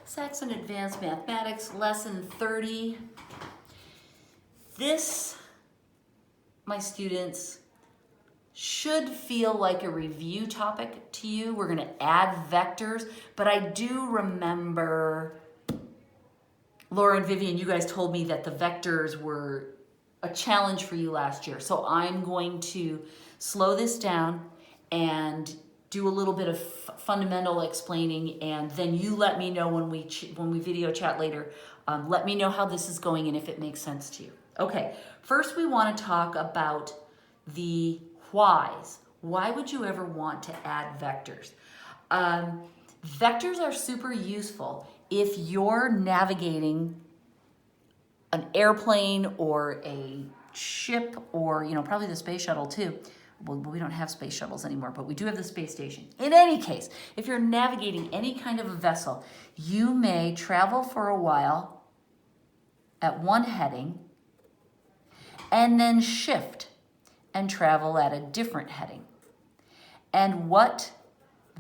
Saxon Advanced Mathematics, Lesson 30. This, my students, should feel like a review topic to you. We're going to add vectors, but I do remember Laura and Vivian, you guys told me that the vectors were a challenge for you last year. So I'm going to slow this down and do a little bit of fundamental explaining, and then you let me know when we video chat later. Let me know how this is going and if it makes sense to you. Okay, first we want to talk about the whys. Why would you ever want to add vectors? Vectors are super useful if you're navigating an airplane or a ship, or probably the space shuttle too. Well, we don't have space shuttles anymore, but we do have the space station. In any case, if you're navigating any kind of a vessel, you may travel for a while at one heading and then shift and travel at a different heading. And what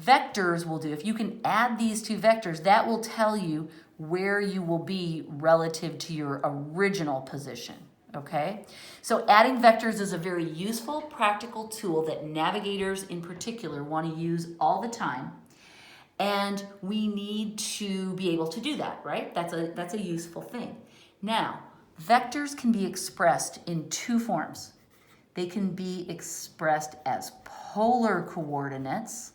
vectors will do, if you can add these two vectors, that will tell you where you will be relative to your original position. Okay, so adding vectors is a very useful, practical tool that navigators in particular want to use all the time. And we need to be able to do that, right? That's a useful thing. Now, vectors can be expressed in two forms. They can be expressed as polar coordinates.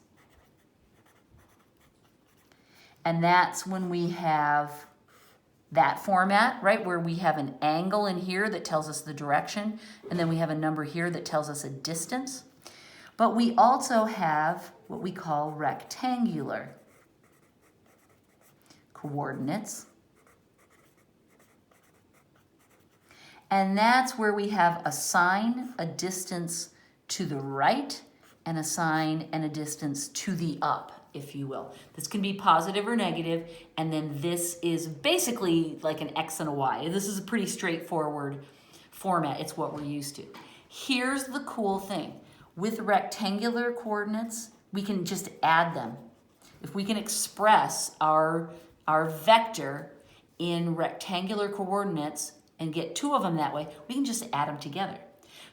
And that's when we have that format, right, where we have an angle in here that tells us the direction, and then we have a number here that tells us a distance. But we also have what we call rectangular coordinates. And that's where we have a sign, a distance to the right, and a sign and a distance to the up, if you will. This can be positive or negative, and then this is basically like an X and a Y. This is a pretty straightforward format. It's what we're used to. Here's the cool thing. With rectangular coordinates, we can just add them. If we can express our vector in rectangular coordinates and get two of them that way, we can just add them together.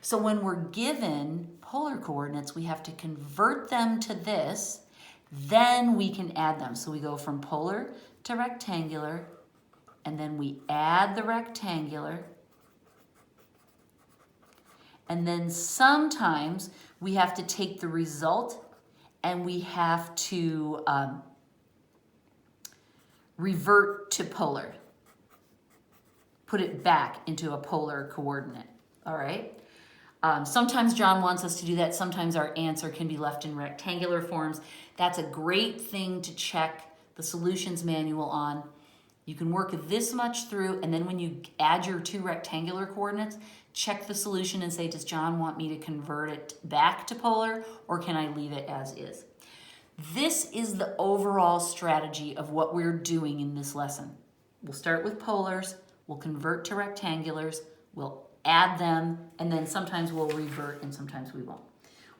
So when we're given polar coordinates, we have to convert them to this, then we can add them. So we go from polar to rectangular, and then we add the rectangular. And then sometimes we have to take the result and we have to revert to polar. Put it back into a polar coordinate, all right? Sometimes John wants us to do that. Sometimes our answer can be left in rectangular forms. That's a great thing to check the solutions manual on. You can work this much through, and then when you add your two rectangular coordinates, check the solution and say, does John want me to convert it back to polar, or can I leave it as is? This is the overall strategy of what we're doing in this lesson. We'll start with polars, we'll convert to rectangulars, we'll add them, and then sometimes we'll revert and sometimes we won't.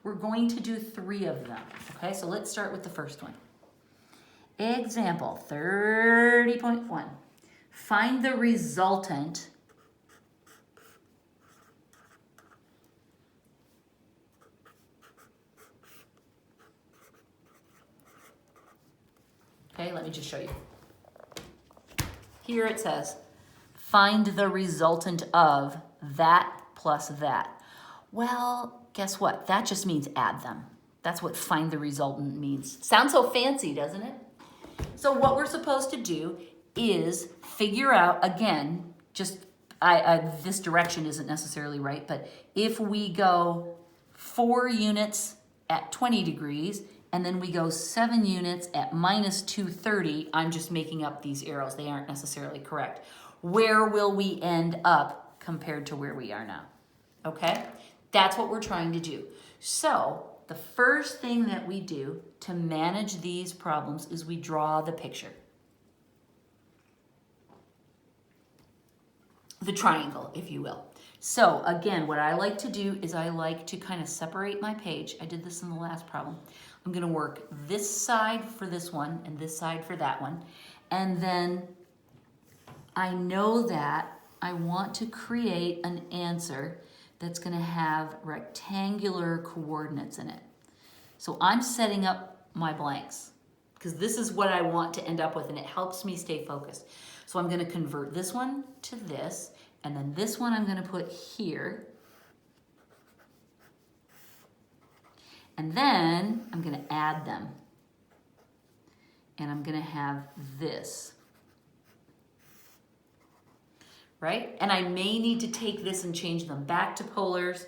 We're going to do 3 of them, okay? So let's start with the first one. Example 30.1. Find the resultant okay, let me just show you. Here it says, find the resultant of that plus that. Well, guess what? That just means add them. That's what find the resultant means. Sounds so fancy, doesn't it? So what we're supposed to do is figure out, again, just this direction isn't necessarily right, but if we go 4 units at 20 degrees, and then we go 7 units at minus 230, I'm just making up these arrows. They aren't necessarily correct. Where will we end up compared to where we are now? Okay? That's what we're trying to do. So the first thing that we do to manage these problems is we draw the picture. The triangle, if you will. So again, what I like to do is I like to kind of separate my page. I did this in the last problem. I'm going to work this side for this one and this side for that one. And then I know that I want to create an answer that's going to have rectangular coordinates in it. So I'm setting up my blanks because this is what I want to end up with, and it helps me stay focused. So I'm going to convert this one to this, and then this one I'm going to put here. And then I'm going to add them. And I'm going to have this. Right? And I may need to take this and change them back to polars,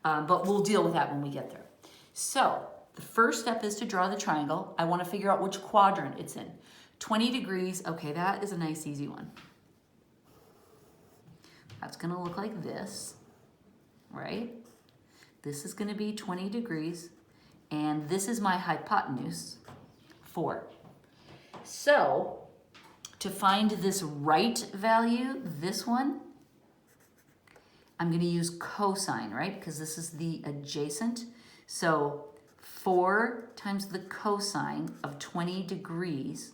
but we'll deal with that when we get there. So the first step is to draw the triangle. I want to figure out which quadrant it's in. 20 degrees, okay, that is a nice easy one. That's going to look like this, right? This is going to be 20 degrees, and this is my hypotenuse, 4. So to find this right value, this one, I'm going to use cosine, right? Because this is the adjacent. So 4 times the cosine of 20 degrees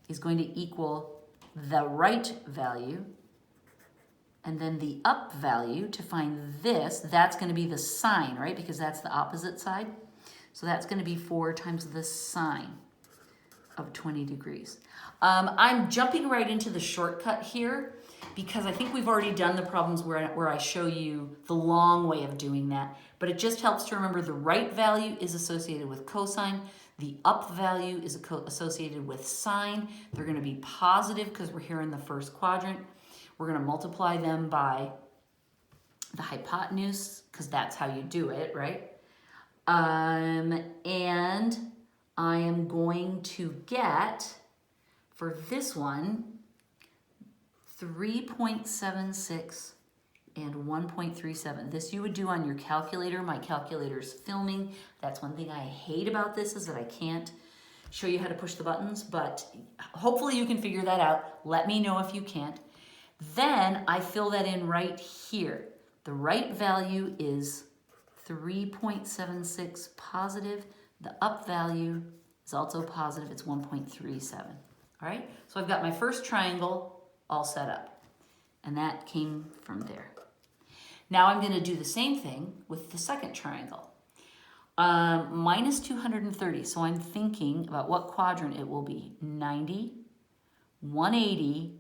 is going to equal the right value. And then the up value, to find this, that's going to be the sine, right? Because that's the opposite side. So that's going to be 4 times the sine of 20 degrees. I'm jumping right into the shortcut here because I think we've already done the problems where I show you the long way of doing that, but it just helps to remember the right value is associated with cosine, the up value is associated with sine. They're going to be positive because we're here in the first quadrant. We're going to multiply them by the hypotenuse because that's how you do it, right? And I am going to get, for this one, 3.76 and 1.37. This you would do on your calculator. My calculator's filming. That's one thing I hate about this is that I can't show you how to push the buttons, but hopefully you can figure that out. Let me know if you can't. Then I fill that in right here. The right value is 3.76 positive. The up value is also positive, it's 1.37, all right? So I've got my first triangle all set up, and that came from there. Now I'm gonna do the same thing with the second triangle. Minus 230, so I'm thinking about what quadrant it will be. 90, 180,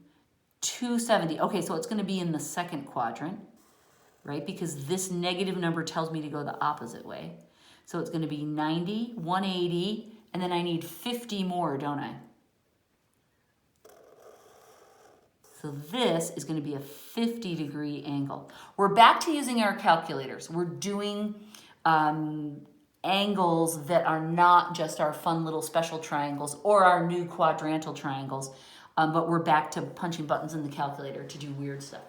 270. Okay, so it's gonna be in the second quadrant, right? Because this negative number tells me to go the opposite way. So it's gonna be 90, 180, and then I need 50 more, don't I? So this is gonna be a 50-degree angle. We're back to using our calculators. We're doing angles that are not just our fun little special triangles or our new quadrantal triangles, but we're back to punching buttons in the calculator to do weird stuff.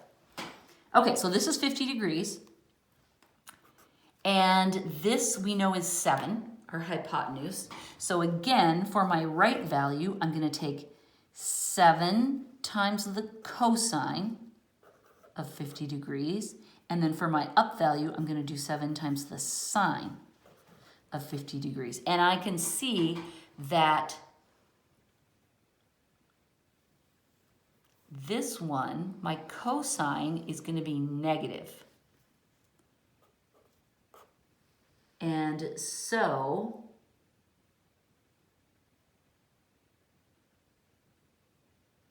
Okay, so this is 50 degrees. And this we know is 7, our hypotenuse. So again, for my right value, I'm going to take 7 times the cosine of 50 degrees. And then for my up value, I'm going to do 7 times the sine of 50 degrees. And I can see that this one, my cosine, is going to be negative. And so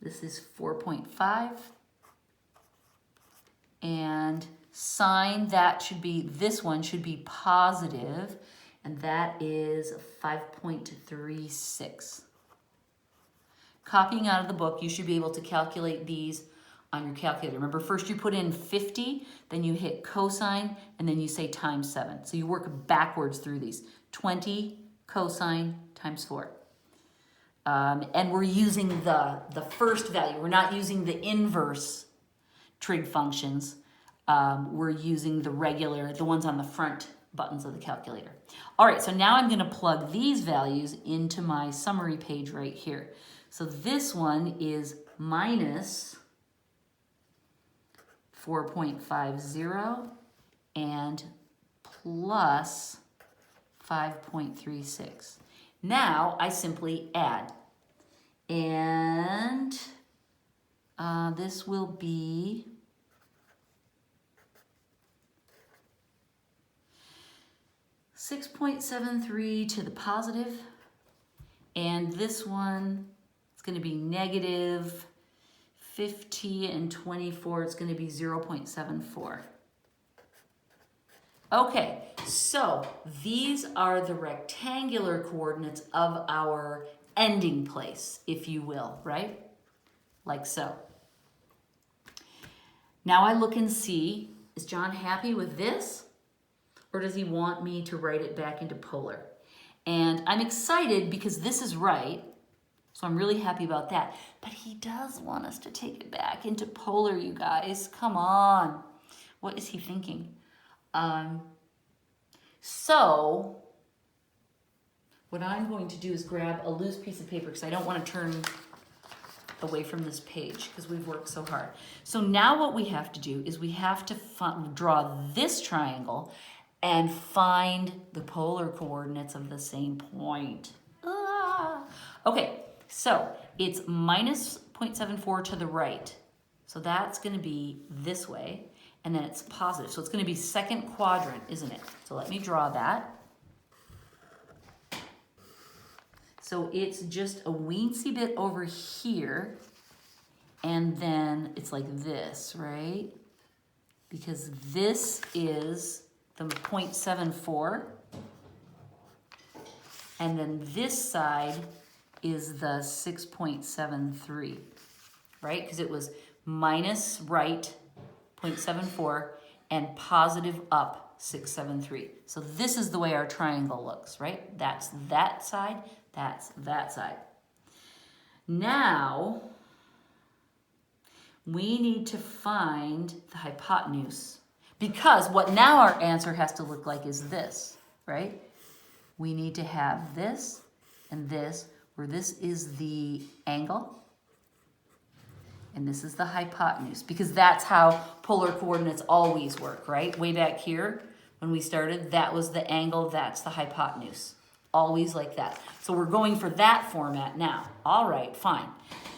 this is 4.5. And sine, that should be, this one should be positive, and that is 5.36. Copying out of the book, you should be able to calculate these on your calculator. Remember, first you put in 50, then you hit cosine, and then you say times 7. So you work backwards through these. 20 cosine times 4. And we're using the first value. We're not using the inverse trig functions. We're using the regular, the ones on the front buttons of the calculator. All right, so now I'm gonna plug these values into my summary page right here. So this one is minus 4.50 and plus 5.36. Now I simply add. And this will be 6.73 to the positive, and this one is going to be negative 50 and 24. It's going to be 0.74. Okay, so these are the rectangular coordinates of our ending place, if you will, right? Like so. Now I look and see, is John happy with this? Or does he want me to write it back into polar? And I'm excited because this is right, so I'm really happy about that. But he does want us to take it back into polar, you guys. Come on. What is he thinking? So what I'm going to do is grab a loose piece of paper because I don't want to turn away from this page because we've worked so hard. So now what we have to do is we have to draw this triangle and find the polar coordinates of the same point. Okay, so it's minus 0.74 to the right. So that's going to be this way, and then it's positive. So it's going to be second quadrant, isn't it? So let me draw that. So it's just a weensy bit over here, and then it's like this, right? Because this is the 0.74, and then this side is the 6.73, right? Because it was minus right 0.74 and positive up 673. So this is the way our triangle looks, right? That's that side, that's that side. Now, we need to find the hypotenuse, because what now our answer has to look like is this, right? We need to have this and this, where this is the angle and this is the hypotenuse, because that's how polar coordinates always work, right? Way back here when we started, that was the angle, that's the hypotenuse. Always like that. So we're going for that format now. All right, fine.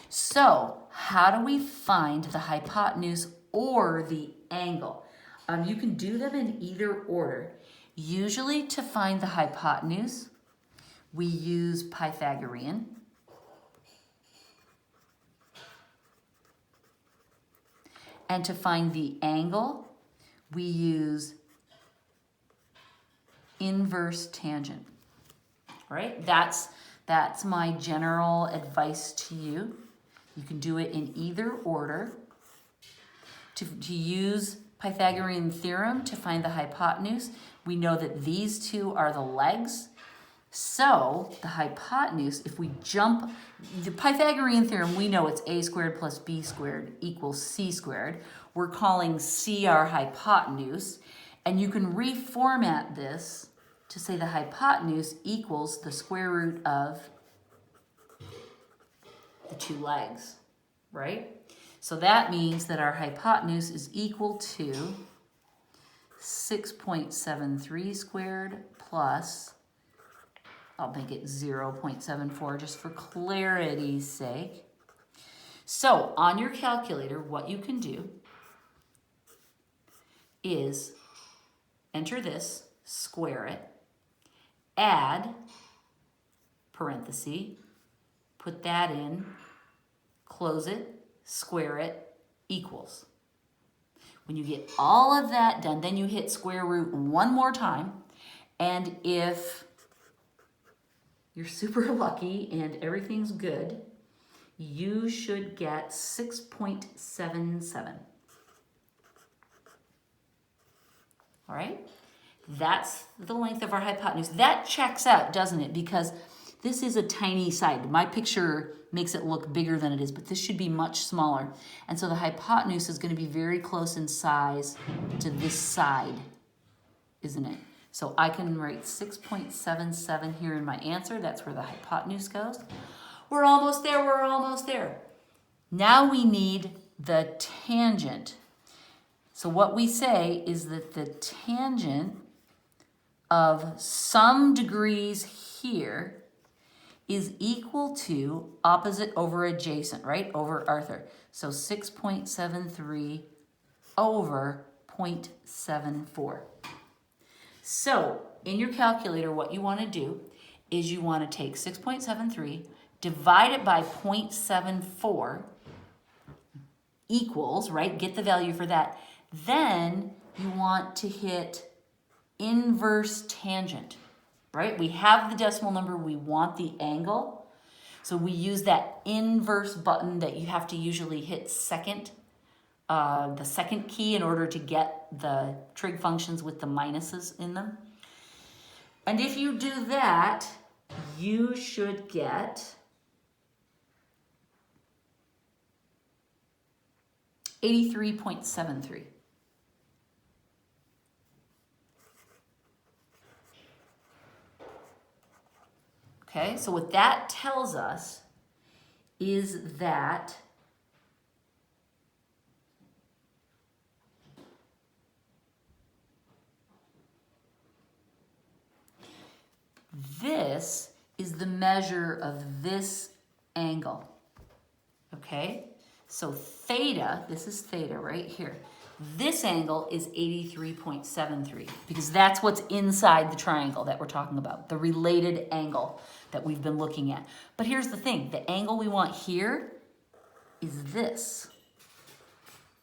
So how do we find the hypotenuse or the angle? You can do them in either order. Usually to find the hypotenuse, we use Pythagorean. And to find the angle, we use inverse tangent. All right, that's my general advice to you. You can do it in either order. To use Pythagorean theorem to find the hypotenuse, we know that these two are the legs. So the hypotenuse, if we jump, the Pythagorean theorem, we know it's a squared plus b squared equals c squared. We're calling c our hypotenuse. And you can reformat this to say the hypotenuse equals the square root of the two legs, right? So that means that our hypotenuse is equal to 6.73 squared plus, I'll make it 0.74 just for clarity's sake. So on your calculator, what you can do is enter this, square it, add, parenthesis, put that in, close it, square it, equals. When you get all of that done, then you hit square root one more time, and if you're super lucky and everything's good, you should get 6.77. All right? That's the length of our hypotenuse. That checks out, doesn't it? Because this is a tiny side. My picture makes it look bigger than it is, but this should be much smaller. And so the hypotenuse is going to be very close in size to this side, isn't it? So I can write 6.77 here in my answer. That's where the hypotenuse goes. We're almost there, we're almost there. Now we need the tangent. So what we say is that the tangent of some degrees here is equal to opposite over adjacent, right? Over Arthur. So 6.73 over 0.74. So in your calculator, what you want to do is you want to take 6.73, divide it by 0.74 equals, right? Get the value for that. Then you want to hit inverse tangent, right? We have the decimal number, we want the angle. So we use that inverse button that you have to usually hit second, the second key in order to get the trig functions with the minuses in them. And if you do that, you should get 83.73. Okay, so what that tells us is that this is the measure of this angle. Okay, so theta, this is theta right here. This angle is 83.73 because that's what's inside the triangle that we're talking about, the related angle that we've been looking at. But here's the thing, the angle we want here is this,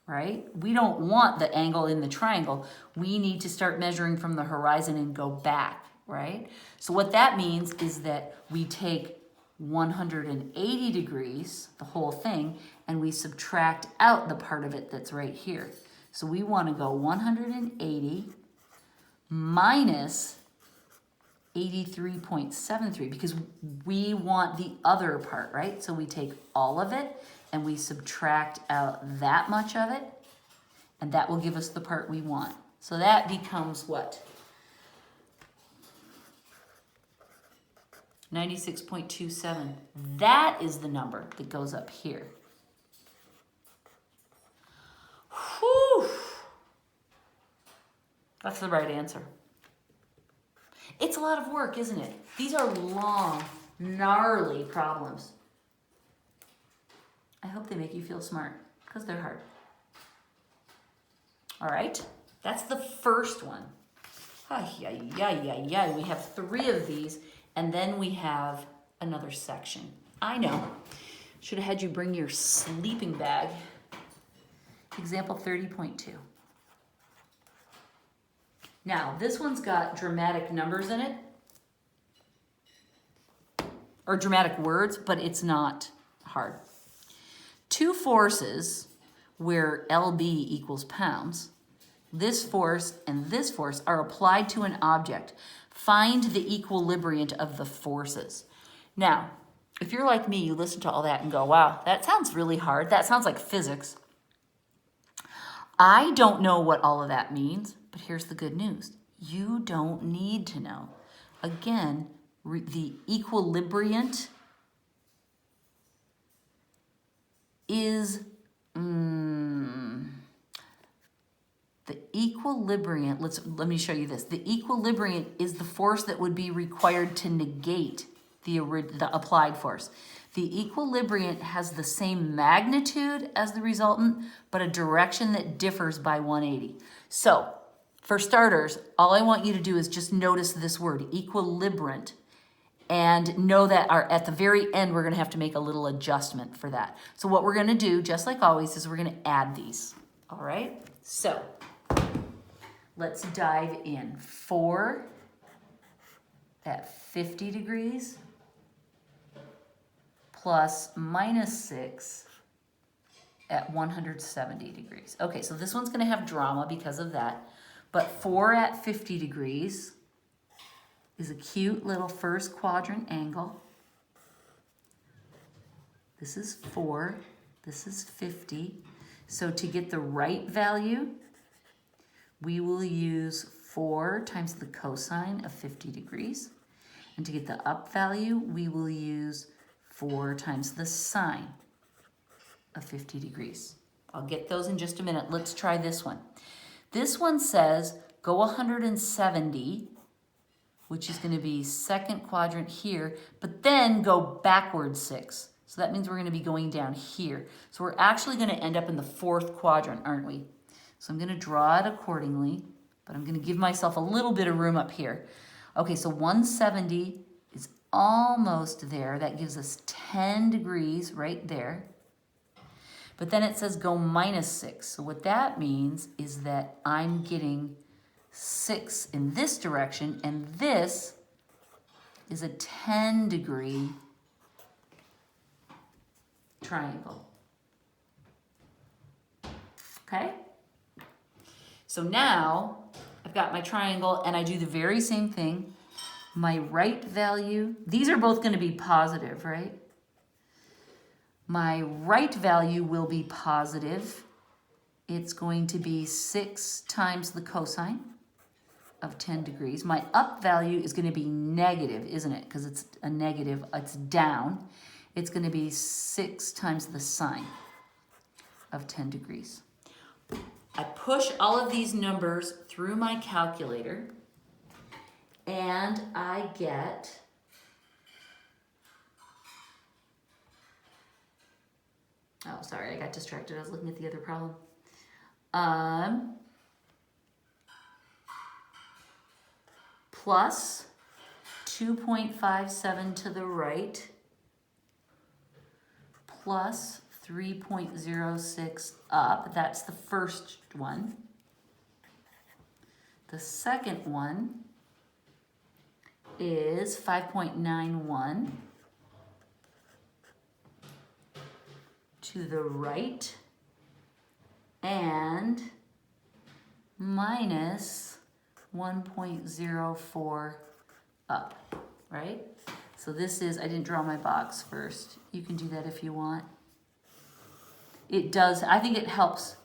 right? We don't want the angle in the triangle. We need to start measuring from the horizon and go back, right? So what that means is that we take 180 degrees, the whole thing, and we subtract out the part of it that's right here. So we want to go 180 minus 83.73 because we want the other part, right? So we take all of it and we subtract out that much of it, and that will give us the part we want. So that becomes what? 96.27. That is the number that goes up here. Whew. That's the right answer. It's a lot of work, isn't it? These are long, gnarly problems. I hope they make you feel smart, because they're hard. All right, that's the first one. We have 3 of these, and then we have another section. I know. Should have had you bring your sleeping bag. Example 30.2. Now, this one's got dramatic numbers in it, or dramatic words, but it's not hard. 2 forces where LB equals pounds, this force and this force are applied to an object. Find the equilibrium of the forces. Now, if you're like me, you listen to all that and go, wow, that sounds really hard. That sounds like physics. I don't know what all of that means, but here's the good news. You don't need to know. Again, the equilibrium is the equilibrium. Let me show you this. The equilibrium is the force that would be required to negate the applied force. The equilibrium has the same magnitude as the resultant, but a direction that differs by 180. So, for starters, all I want you to do is just notice this word, equilibrium, and know that at the very end, we're going to have to make a little adjustment for that. So what we're going to do, just like always, is we're going to add these. All right? So, let's dive in. 4 at 50 degrees plus minus 6 at 170 degrees. Okay, so this one's going to have drama because of that. But 4 at 50 degrees is a cute little first quadrant angle. This is 4. This is 50. So to get the right value, we will use 4 times the cosine of 50 degrees. And to get the up value, we will use 4 times the sine of 50 degrees. I'll get those in just a minute. Let's try this one. This one says go 170 which is going to be second quadrant here, but then go backwards 6. So that means we're going to be going down here. So we're actually going to end up in the 4th quadrant, aren't we? So I'm going to draw it accordingly, but I'm going to give myself a little bit of room up here. Okay, so 170 is almost there. That gives us 10 degrees right there. But then it says go minus 6. So what that means is that I'm getting 6 in this direction, and this is a 10-degree triangle. Okay? So now I've got my triangle, and I do the very same thing. My right value, these are both going to be positive, right? My right value will be positive. It's going to be 6 times the cosine of 10 degrees. My up value is going to be negative, isn't it? Because it's a negative, it's down. It's going to be 6 times the sine of 10 degrees. I push all of these numbers through my calculator, and I get oh, sorry, I got distracted. I was looking at the other problem. Plus 2.57 to the right, plus 3.06 up. That's the first one. The second one is 5.91 to the right and minus 1.04 up, right? So this is, I didn't draw my box first. You can do that if you want. It does, I think it helps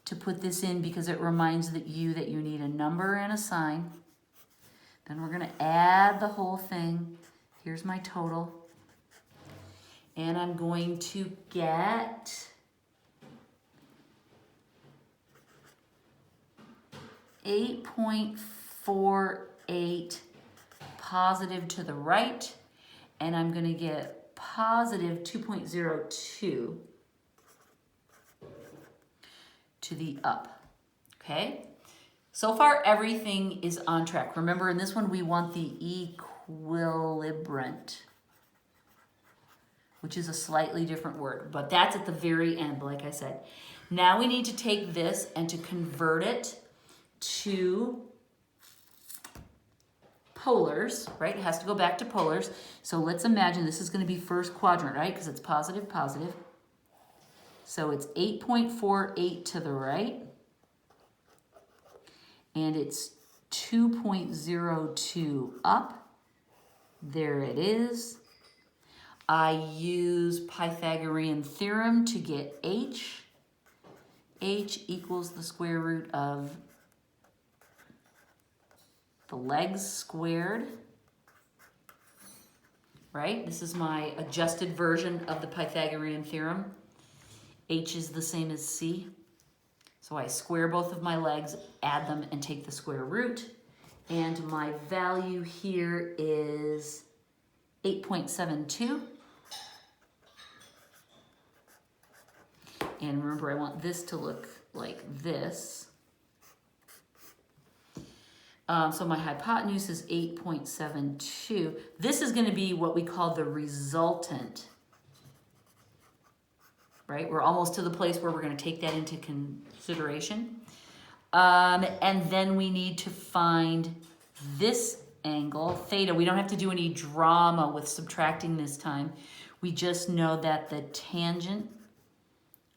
to put this in because it reminds you that you need a number and a sign. Then we're gonna add the whole thing. Here's my total. And I'm going to get 8.48 positive to the right, and I'm going to get positive 2.02 to the up. Okay? So far, everything is on track. Remember, in this one, we want the equilibrant, which is a slightly different word, but that's at the very end, like I said. Now we need to take this and to convert it to polars, right? It has to go back to polars. So let's imagine this is going to be first quadrant, right? Because it's positive, positive. So it's 8.48 to the right, and it's 2.02 up. There it is. I use Pythagorean theorem to get h. H equals the square root of the legs squared, right? This is my adjusted version of the Pythagorean theorem. H is the same as C. So I square both of my legs, add them, and take the square root. And my value here is 8.72. And remember, I want this to look like this. So my hypotenuse is 8.72. This is going to be what we call the resultant, right? We're almost to the place where we're going to take that into consideration. And then we need to find this angle, theta. We don't have to do any drama with subtracting this time. We just know that the tangent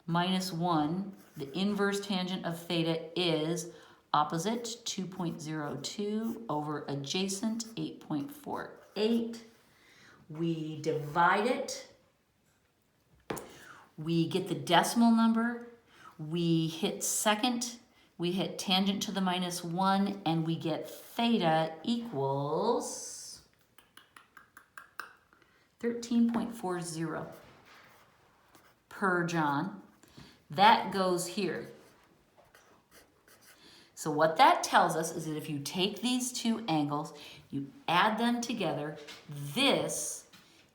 minus 1, the inverse tangent of theta is opposite 2.02 over adjacent 8.48. We divide it. We get the decimal number. We hit second. We hit tangent to the minus 1, and we get theta equals 13.40 per John. That goes here. So what that tells us is that if you take these two angles You add them together. This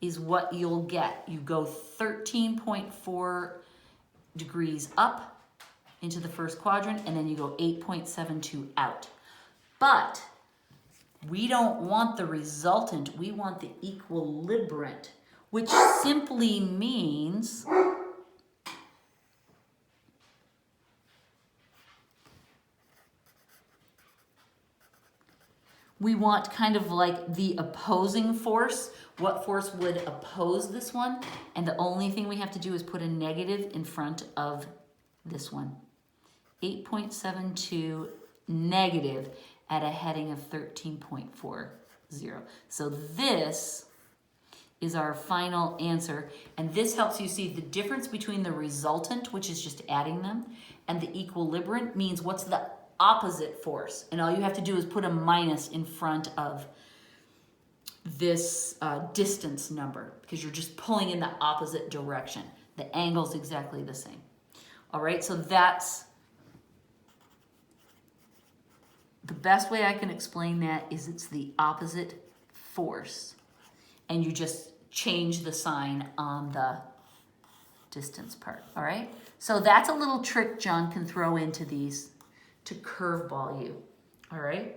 is what you'll get. You go 13.4 degrees up into the first quadrant, and then you go 8.72 out. But we don't want the resultant, we want the equilibrant, which simply means we want kind of like the opposing force. What force would oppose this one? And the only thing we have to do is put a negative in front of this one. 8.72 negative at a heading of 13.40. So this is our final answer. And this helps you see the difference between the resultant, which is just adding them, and the equilibrant means what's the opposite force. And all you have to do is put a minus in front of this distance number because you're just pulling in the opposite direction. The angle's exactly the same. All right, so that's the best way I can explain that is it's the opposite force. And you just change the sign on the distance part, all right? So that's a little trick John can throw into these to curveball you, all right?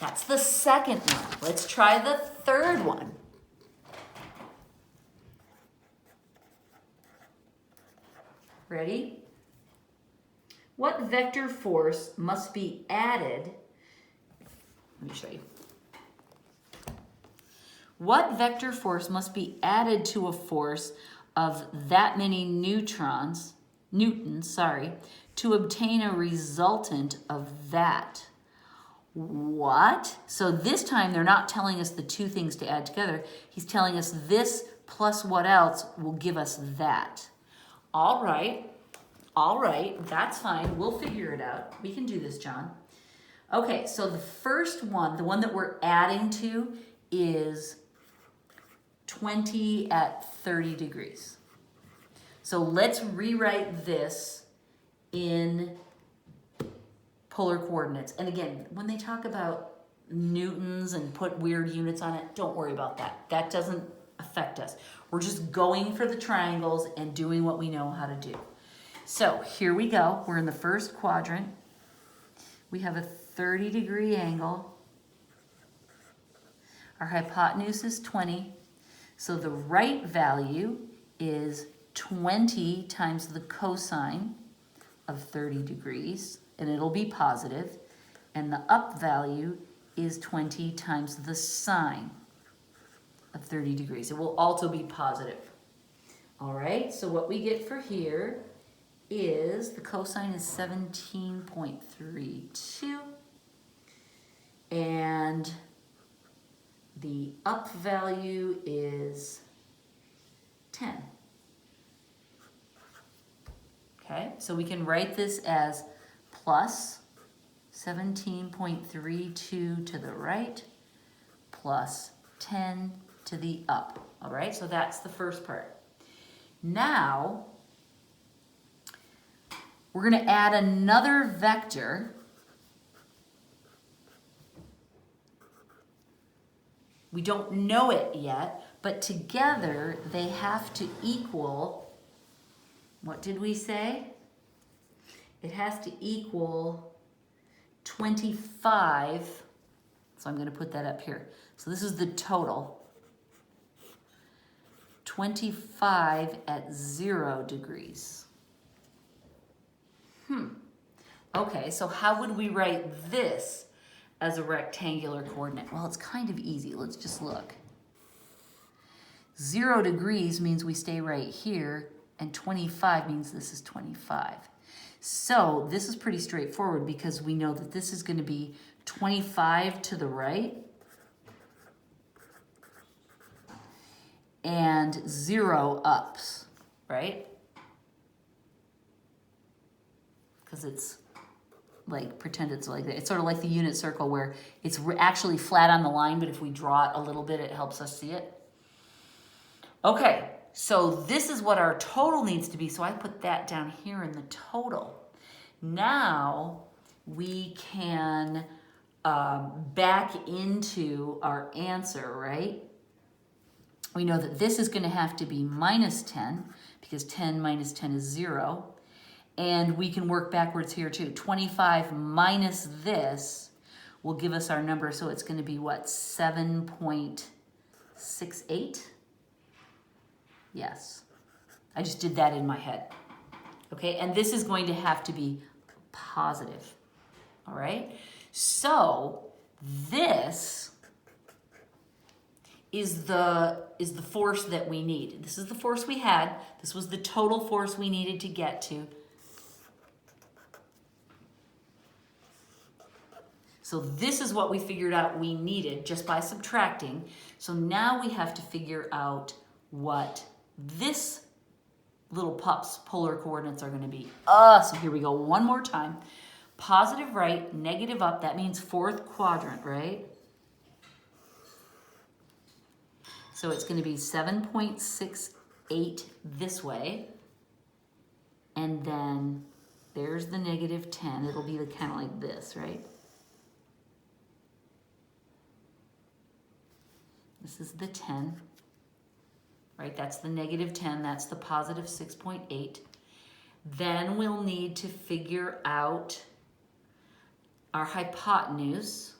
That's the second one. Let's try the third one. Ready? What vector force must be added? Let me show you. What vector force must be added to a force of that many newtons, to obtain a resultant of that? What? So this time they're not telling us the two things to add together. He's telling us this plus what else will give us that. All right, that's fine. We'll figure it out. We can do this, John. Okay, so the first one, the one that we're adding to is 20 at 30 degrees. So let's rewrite this in polar coordinates. And again, when they talk about newtons and put weird units on it, don't worry about that. That doesn't affect us. We're just going for the triangles and doing what we know how to do. So here we go. We're in the first quadrant. We have a 30-degree angle. Our hypotenuse is 20. So the right value is 20 times the cosine of 30 degrees, and it'll be positive. And the up value is 20 times the sine of 30 degrees. It will also be positive. All right, so what we get for here is the cosine is 17.32, and the up value is 10. Okay, so we can write this as plus 17.32 to the right plus 10 to the up. All right, so that's the first part. Now, we're going to add another vector. We don't know it yet, but together they have to equal, what did we say? It has to equal 25, so I'm going to put that up here. So this is the total. 25 at 0 degrees. Okay, so how would we write this as a rectangular coordinate? Well, it's kind of easy. Let's just look. 0 degrees means we stay right here, and 25 means this is 25. So this is pretty straightforward because we know that this is going to be 25 to the right and 0 ups, right? Because it's like, pretend it's like that. It's sort of like the unit circle where it's actually flat on the line, but if we draw it a little bit, it helps us see it. Okay, so this is what our total needs to be. So I put that down here in the total. Now, we can back into our answer, right? We know that this is going to have to be minus 10 because 10 minus 10 is 0. And we can work backwards here too. 25 minus this will give us our number. So it's going to be what, 7.68? Yes. I just did that in my head. Okay, and this is going to have to be positive. All right? So this is the force that we need. This is the force we had. This was the total force we needed to get to. So this is what we figured out we needed just by subtracting. So now we have to figure out what this little pup's polar coordinates are going to be. So here we go one more time. Positive right, negative up, that means fourth quadrant, right? So it's going to be 7.68 this way. And then there's the negative 10. It'll be kind of like this, right? This is the 10, right? That's the negative 10. That's the positive 6.8. Then we'll need to figure out our hypotenuse,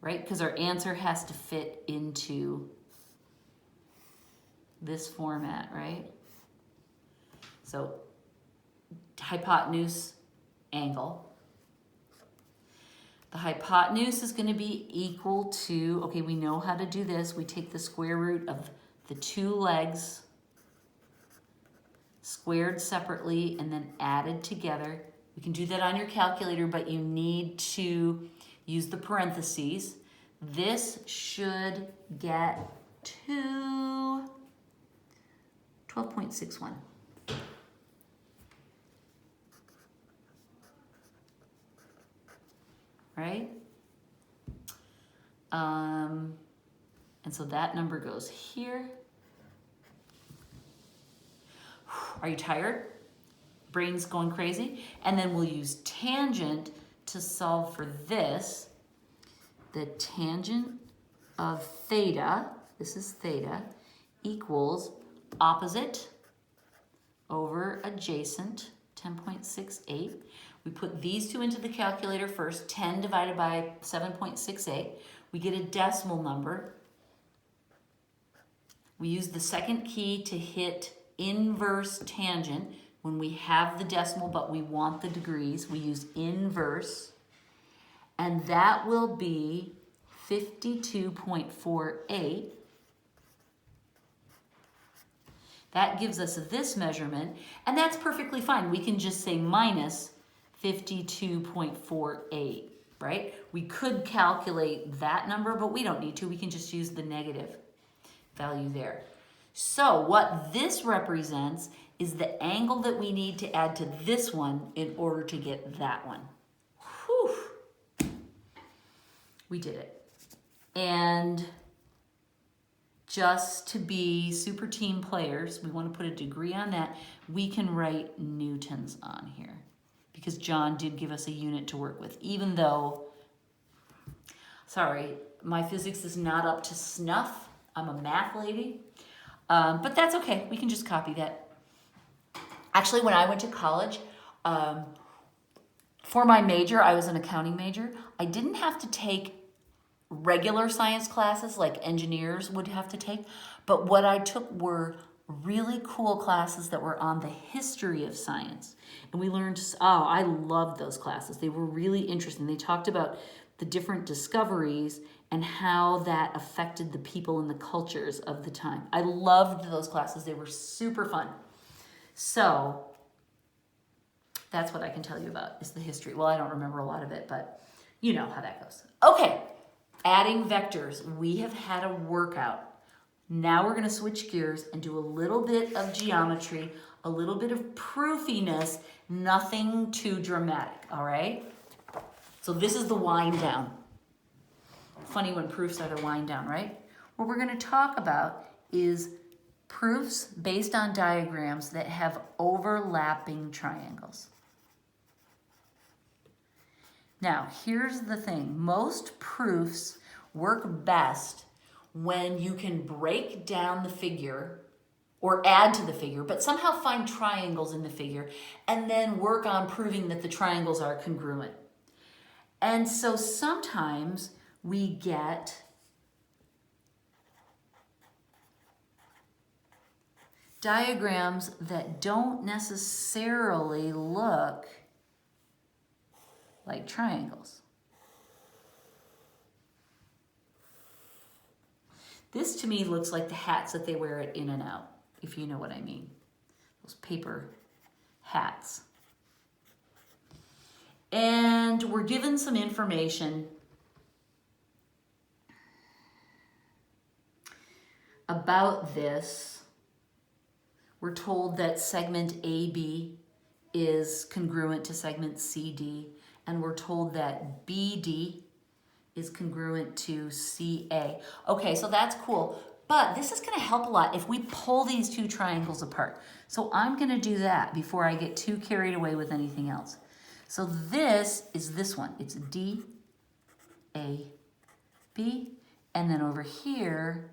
right? Because our answer has to fit into this format, right? So hypotenuse, angle. The hypotenuse is going to be equal to, okay, we know how to do this. We take the square root of the two legs squared separately and then added together. You can do that on your calculator, but you need to use the parentheses. This should get to 12.61. Right? And so that number goes here. Are you tired? Brain's going crazy? And then we'll use tangent to solve for this. The tangent of theta, this is theta, equals opposite over adjacent, 10.68. We put these two into the calculator first, 10 divided by 7.68. We get a decimal number. We use the second key to hit inverse tangent. When we have the decimal but we want the degrees, we use inverse. And that will be 52.48. That gives us this measurement, and that's perfectly fine. We can just say minus 52.48, right? We could calculate that number, but we don't need to. We can just use the negative value there. So what this represents is the angle that we need to add to this one in order to get that one. Whew. We did it. And just to be super team players, we want to put a degree on that. We can write newtons on here because John did give us a unit to work with, even though, sorry, my physics is not up to snuff. I'm a math lady, but that's okay. We can just copy that. Actually, when I went to college, for my major, I was an accounting major. I didn't have to take regular science classes like engineers would have to take, but what I took were really cool classes that were on the history of science. And we learned, oh, I loved those classes. They were really interesting. They talked about the different discoveries and how that affected the people and the cultures of the time. I loved those classes. They were super fun. So that's what I can tell you about is the history. Well, I don't remember a lot of it, but you know how that goes. Okay. Adding vectors, we have had a workout. Now we're going to switch gears and do a little bit of geometry, a little bit of proofiness, nothing too dramatic, all right? So this is the wind down. Funny when proofs are the wind down, right? What we're going to talk about is proofs based on diagrams that have overlapping triangles. Now, here's the thing. Most proofs work best when you can break down the figure or add to the figure, but somehow find triangles in the figure and then work on proving that the triangles are congruent. And so sometimes we get diagrams that don't necessarily look like triangles. This to me looks like the hats that they wear at In-N-Out, if you know what I mean. Those paper hats. And we're given some information about this. We're told that segment AB is congruent to segment CD, and we're told that BD is congruent to CA. Okay, so that's cool. But this is going to help a lot if we pull these two triangles apart. So I'm going to do that before I get too carried away with anything else. So this is this one. It's D, A, B. And then over here,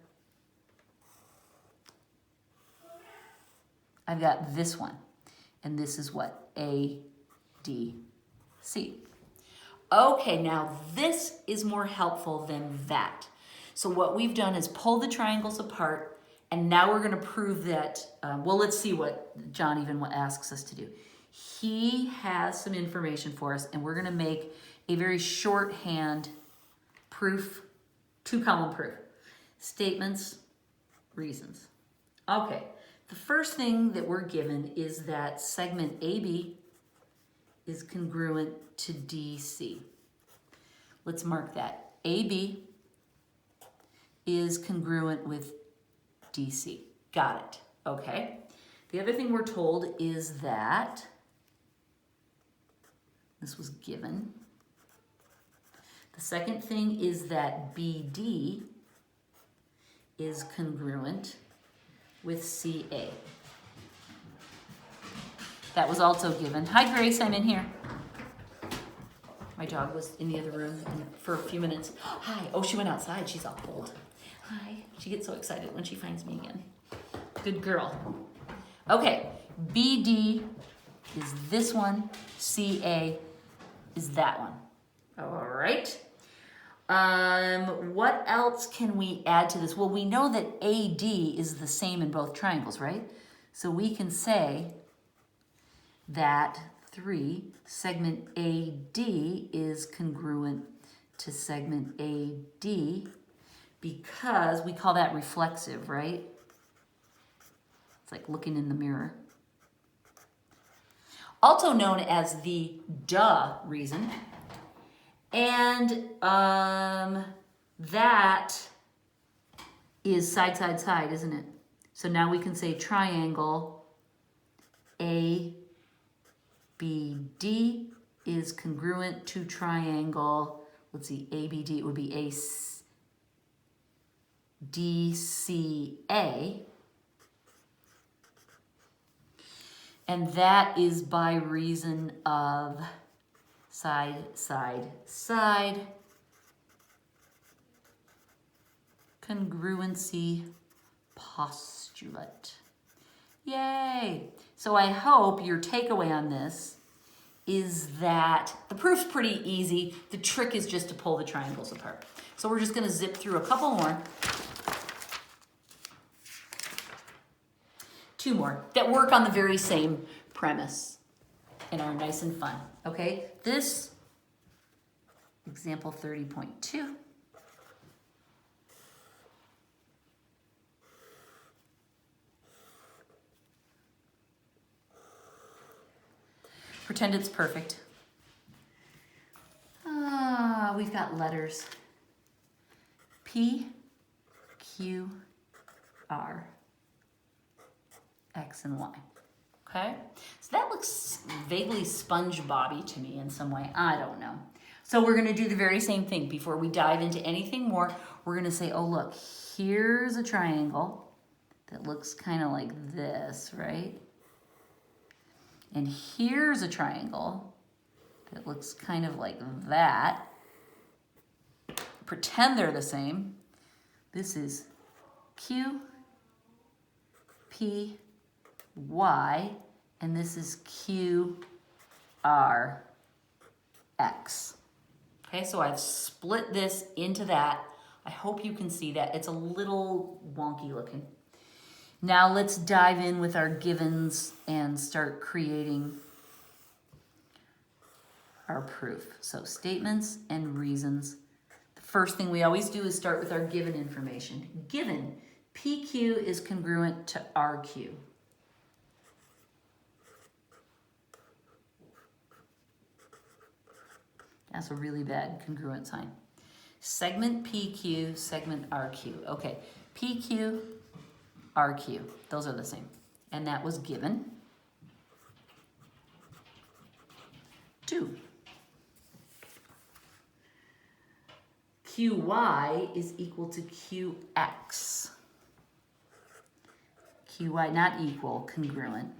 I've got this one. And this is what? A, D, C. Okay, now this is more helpful than that. So what we've done is pull the triangles apart, and now we're going to prove that, well, let's see what John even asks us to do. He has some information for us, and we're going to make a very shorthand proof, 2-column proof. Statements, reasons. Okay, the first thing that we're given is that segment AB is congruent to DC. Let's mark that. AB is congruent with DC. Got it. Okay. The other thing we're told is that this was given. The second thing is that BD is congruent with CA. That was also given. Hi, Grace, I'm in here. My dog was in the other room for a few minutes. Hi. Oh, she went outside. She's all cold. Hi. She gets so excited when she finds me again. Good girl. Okay. BD is this one. CA is that one. All right. What else can we add to this? Well, we know that AD is the same in both triangles, right? So we can say that 3, segment AD is congruent to segment AD because we call that reflexive, right? It's like looking in the mirror. Also known as the duh reason. And that is side, side, side, isn't it? So now we can say triangle ABD is congruent to triangle, let's see, ABD, it would be DCA. And that is by reason of side, side, side, congruency postulate. Yay! So I hope your takeaway on this is that the proof's pretty easy. The trick is just to pull the triangles apart. So we're just going to zip through a couple more. 2 more that work on the very same premise and are nice and fun. Okay, this example 30.2. Pretend it's perfect. We've got letters. P, Q, R, X, and Y. Okay? So that looks vaguely SpongeBob-y to me in some way. I don't know. So we're going to do the very same thing. Before we dive into anything more, we're going to say, oh, look, here's a triangle that looks kind of like this, right? And here's a triangle that looks kind of like that. Pretend they're the same. This is Q, P, Y, and this is Q, R, X. Okay, so I've split this into that. I hope you can see that. It's a little wonky looking. Now let's dive in with our givens and start creating our proof. So statements and reasons. The first thing we always do is start with our given information. Given, PQ is congruent to RQ. That's a really bad congruent sign. Segment PQ, segment RQ. Okay, PQ, RQ, those are the same. And that was given. 2. QY is equal to QX. QY not equal, congruent.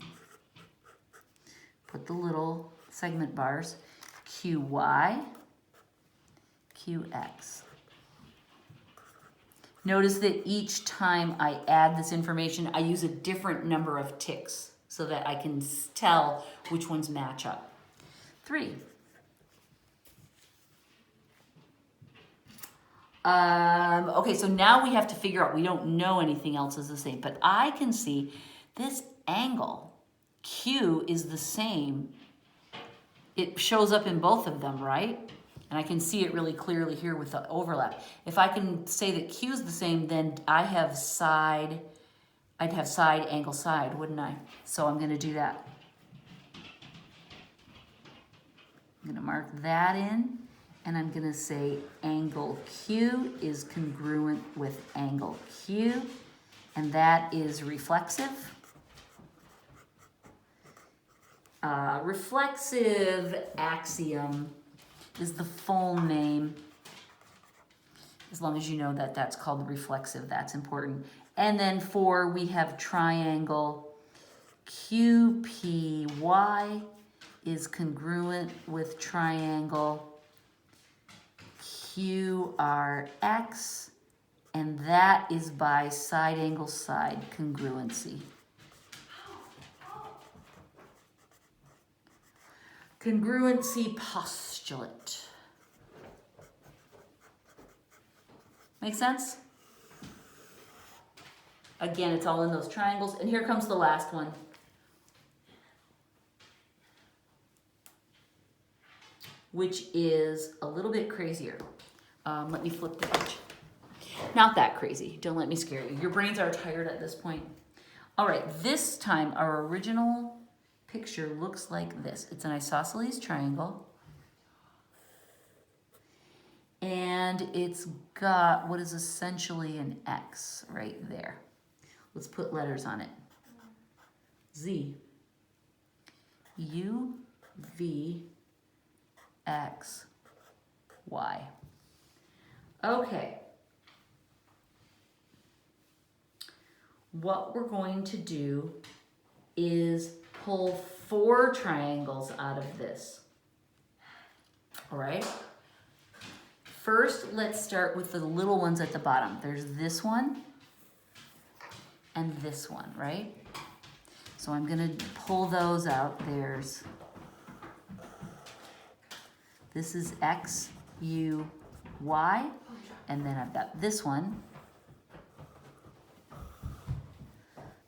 Put the little segment bars. QY, QX. Notice that each time I add this information, I use a different number of ticks so that I can tell which ones match up. 3. Okay, so now we have to figure out, we don't know anything else is the same, but I can see this angle, Q, is the same. It shows up in both of them, right? And I can see it really clearly here with the overlap. If I can say that Q is the same, then I'd have side, angle, side, wouldn't I? So I'm gonna do that. I'm gonna mark that in, and I'm gonna say angle Q is congruent with angle Q, and that is reflexive. Reflexive axiom is the full name. As long as you know that that's called reflexive, that's important. And then 4, we have triangle QPY is congruent with triangle QRX, and that is by side angle side congruency. Congruency postulate. Make sense? Again, it's all in those triangles. And here comes the last one. Which is a little bit crazier. Let me flip the page. Not that crazy. Don't let me scare you. Your brains are tired at this point. All right, this time our original picture looks like this. It's an isosceles triangle. And it's got what is essentially an X right there. Let's put letters on it. Z, U, V, X, Y. Okay. What we're going to do is pull 4 triangles out of this. All right? First, let's start with the little ones at the bottom. There's this one and this one, right? So I'm gonna pull those out. This is X, U, Y, and then I've got this one.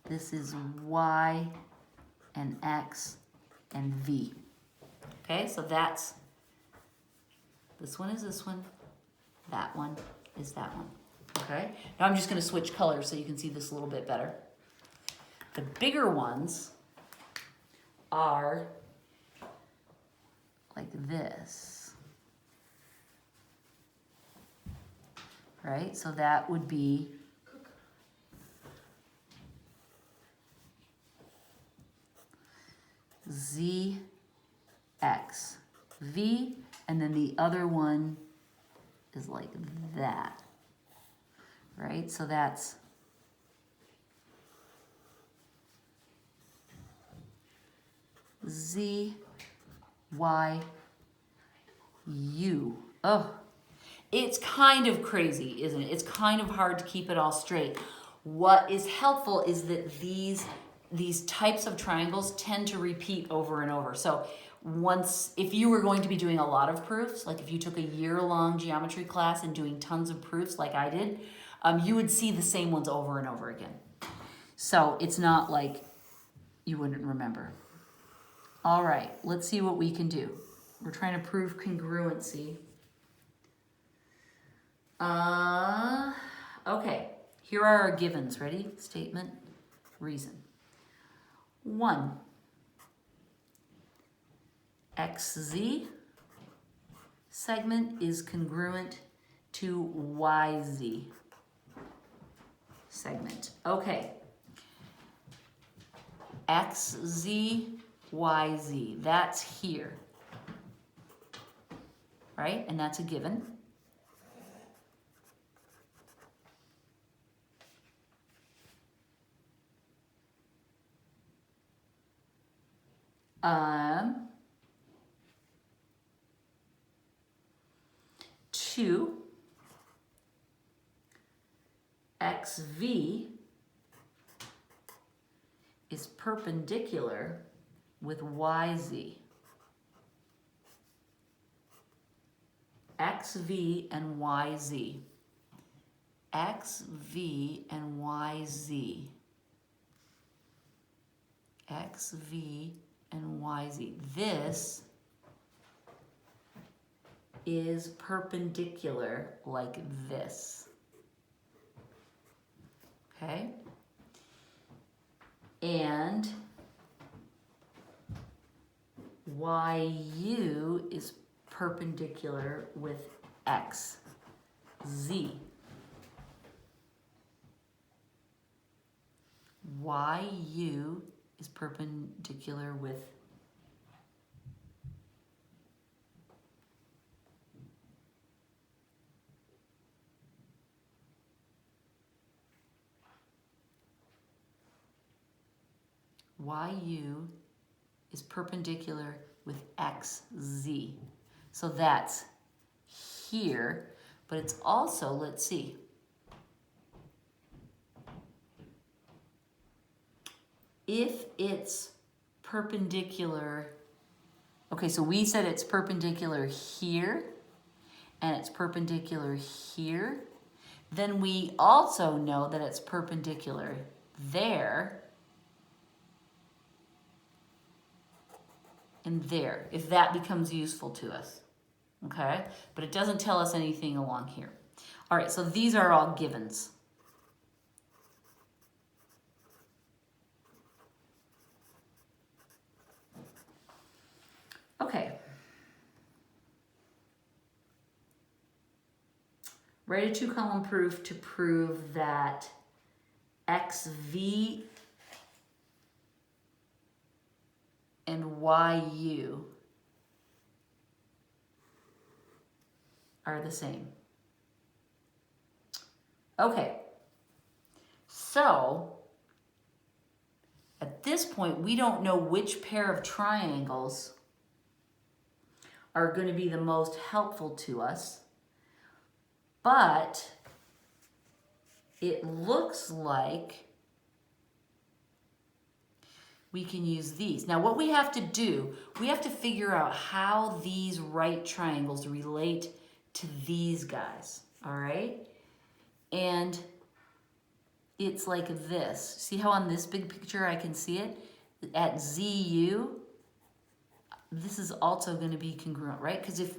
This is Y and X and V. Okay, so that's, this one is this one, that one is that one. Okay, now I'm just gonna switch colors so you can see this a little bit better. The bigger ones are like this, right? So that would be Z, X, V, and then the other one is like that, right? So that's Z, Y, U. Oh, it's kind of crazy, isn't it? It's kind of hard to keep it all straight. What is helpful is that these types of triangles tend to repeat over and over. So if you were going to be doing a lot of proofs, like if you took a year-long geometry class and doing tons of proofs like I did, you would see the same ones over and over again. So it's not like you wouldn't remember. All right, let's see what we can do. We're trying to prove congruency. Okay, here are our givens. Ready? Statement, reason. 1, XZ segment is congruent to YZ segment. Okay. XZ, YZ, that's here, right? And that's a given. Two, XV is perpendicular with YZ. XV and YZ. XV and YZ. XV and YZ. This is perpendicular like this. Okay? And YU is perpendicular with XZ. YU is perpendicular with YU is perpendicular with XZ. So that's here, but it's also, let's see, if it's perpendicular, okay, so we said it's perpendicular here, and it's perpendicular here, then we also know that it's perpendicular there and there, if that becomes useful to us, okay? But it doesn't tell us anything along here. All right, so these are all givens. Okay. Write a 2-column proof to prove that XV and YU are the same. Okay, so at this point, we don't know which pair of triangles are going to be the most helpful to us, but it looks like we can use these. Now what we have to do, we have to figure out how these right triangles relate to these guys, all right? And it's like this. See how on this big picture I can see it? At ZU, this is also going to be congruent, right? Because if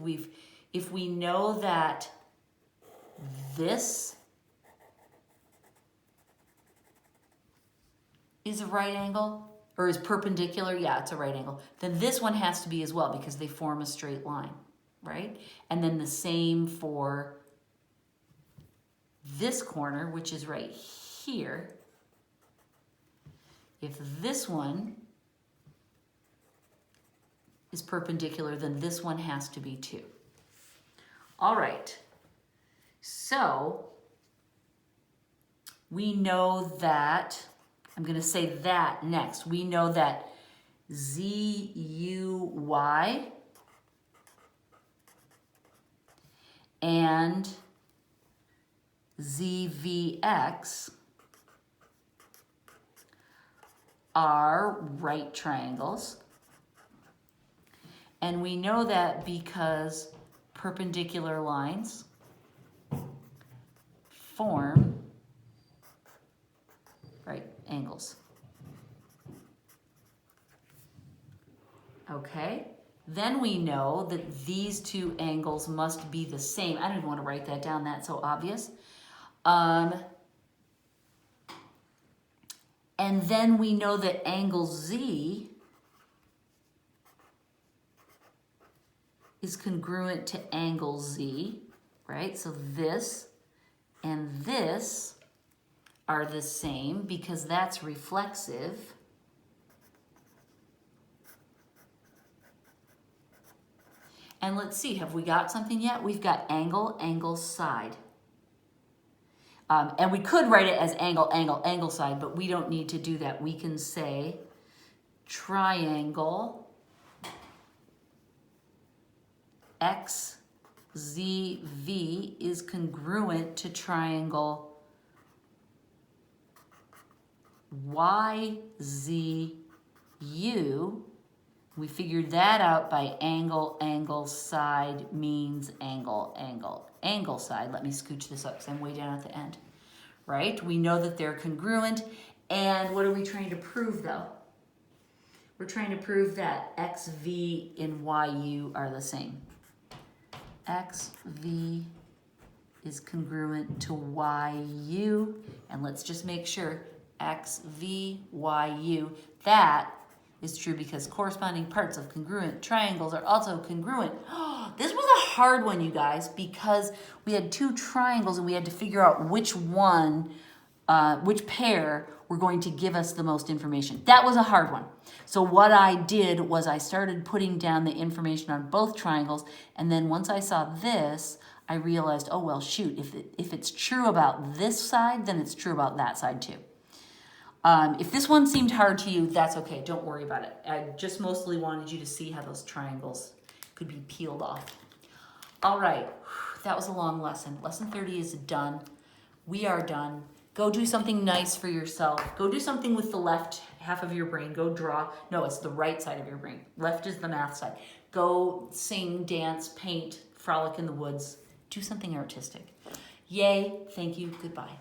we know that this is a right angle, or is perpendicular, yeah, it's a right angle, then this one has to be as well because they form a straight line, right? And then the same for this corner, which is right here. If this one is perpendicular, then this one has to be too. All right, so we know that, I'm going to say that next. We know that ZUY and ZVX are right triangles. And we know that because perpendicular lines form right angles. Okay, then we know that these two angles must be the same. I don't even want to write that down, that's so obvious. And then we know that angle Z is congruent to angle Z, right? So this and this are the same because that's reflexive. And let's see, have we got something yet? We've got angle, angle, side. And we could write it as angle, angle, angle, side, but we don't need to do that. We can say triangle XZV is congruent to triangle YZU. We figured that out by angle, angle, side means angle, angle, angle, side. Let me scooch this up because I'm way down at the end, right? We know that they're congruent. And what are we trying to prove though? We're trying to prove that XV and YU are the same. XV is congruent to YU, and let's just make sure XVYU, that is true because corresponding parts of congruent triangles are also congruent. This was a hard one, you guys, because we had two triangles and we had to figure out which one, which pair were going to give us the most information. That was a hard one. So what I did was I started putting down the information on both triangles, and then once I saw this, I realized, oh, well, shoot, if it's true about this side, then it's true about that side too. If this one seemed hard to you, that's okay. Don't worry about it. I just mostly wanted you to see how those triangles could be peeled off. All right, that was a long lesson. Lesson 30 is done. We are done. Go do something nice for yourself. Go do something with the left half of your brain. Go draw. No, it's the right side of your brain. Left is the math side. Go sing, dance, paint, frolic in the woods. Do something artistic. Yay, thank you, goodbye.